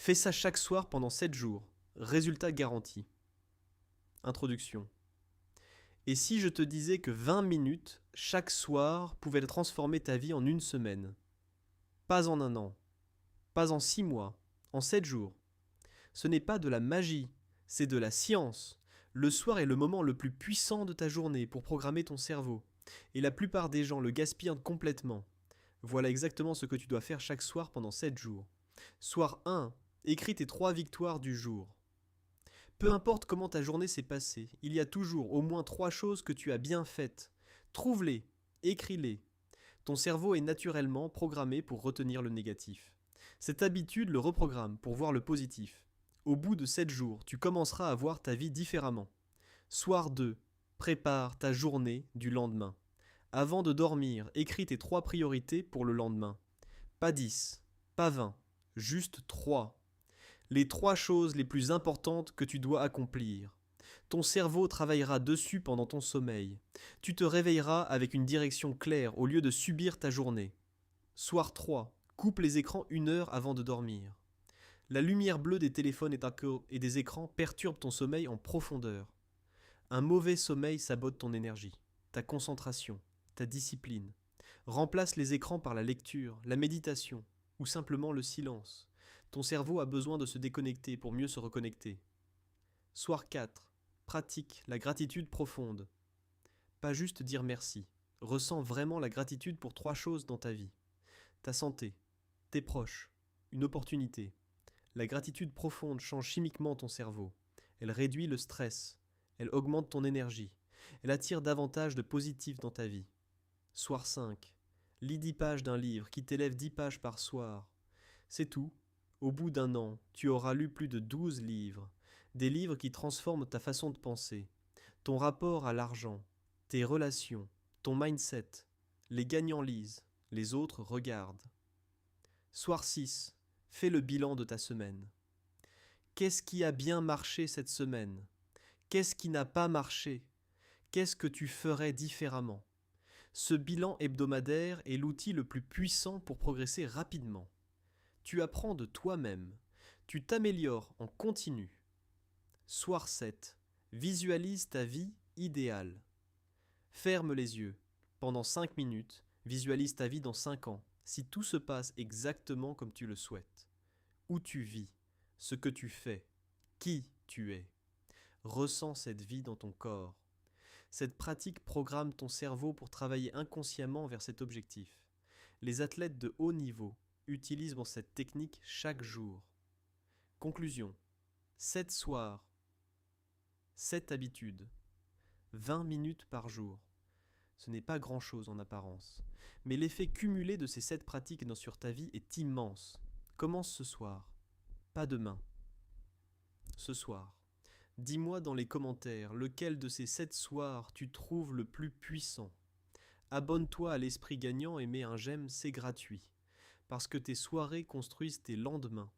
Fais ça chaque soir pendant 7 jours. Résultat garanti. Introduction. Et si je te disais que 20 minutes chaque soir pouvaient transformer ta vie en une semaine? Pas en un an, pas en 6 mois, en 7 jours. Ce n'est pas de la magie, c'est de la science. Le soir est le moment le plus puissant de ta journée pour programmer ton cerveau. Et la plupart des gens le gaspillent complètement. Voilà exactement ce que tu dois faire chaque soir pendant 7 jours. Soir 1. Écris tes 3 victoires du jour. Peu importe comment ta journée s'est passée, il y a toujours au moins 3 choses que tu as bien faites. Trouve-les, écris-les. Ton cerveau est naturellement programmé pour retenir le négatif. Cette habitude le reprogramme pour voir le positif. Au bout de 7 jours, tu commenceras à voir ta vie différemment. Soir 2. Prépare ta journée du lendemain. Avant de dormir, écris tes 3 priorités pour le lendemain. Pas 10, pas 20, juste 3. Les 3 choses les plus importantes que tu dois accomplir. Ton cerveau travaillera dessus pendant ton sommeil. Tu te réveilleras avec une direction claire au lieu de subir ta journée. Soir 3. Coupe les écrans 1 heure avant de dormir. La lumière bleue des téléphones et des écrans perturbe ton sommeil en profondeur. Un mauvais sommeil sabote ton énergie, ta concentration, ta discipline. Remplace les écrans par la lecture, la méditation ou simplement le silence. Ton cerveau a besoin de se déconnecter pour mieux se reconnecter. Soir 4. Pratique la gratitude profonde. Pas juste dire merci. Ressens vraiment la gratitude pour 3 choses dans ta vie. Ta santé, tes proches, une opportunité. La gratitude profonde change chimiquement ton cerveau. Elle réduit le stress. Elle augmente ton énergie. Elle attire davantage de positif dans ta vie. Soir 5. Lis 10 pages d'un livre qui t'élève 10 pages par soir. C'est tout. Au bout d'un an, tu auras lu plus de 12 livres. Des livres qui transforment ta façon de penser, ton rapport à l'argent, tes relations, ton mindset. Les gagnants lisent, les autres regardent. Soir 6. Fais le bilan de ta semaine. Qu'est-ce qui a bien marché cette semaine? Qu'est-ce qui n'a pas marché? Qu'est-ce que tu ferais différemment? Ce bilan hebdomadaire est l'outil le plus puissant pour progresser rapidement. Tu apprends de toi-même. Tu t'améliores en continu. Soir 7. Visualise ta vie idéale. Ferme les yeux. Pendant 5 minutes, visualise ta vie dans 5 ans, si tout se passe exactement comme tu le souhaites. Où tu vis, ce que tu fais, qui tu es. Ressens cette vie dans ton corps. Cette pratique programme ton cerveau pour travailler inconsciemment vers cet objectif. Les athlètes de haut niveau utilisent cette technique chaque jour. Conclusion. 7 soirs, 7 habitudes, 20 minutes par jour. Ce n'est pas grand-chose en apparence, mais l'effet cumulé de ces 7 pratiques sur ta vie est immense. Commence ce soir, pas demain. Ce soir. Dis-moi dans les commentaires lequel de ces 7 soirs tu trouves le plus puissant. Abonne-toi à l'Esprit Gagnant et mets un j'aime, c'est gratuit. Parce que tes soirées construisent tes lendemains.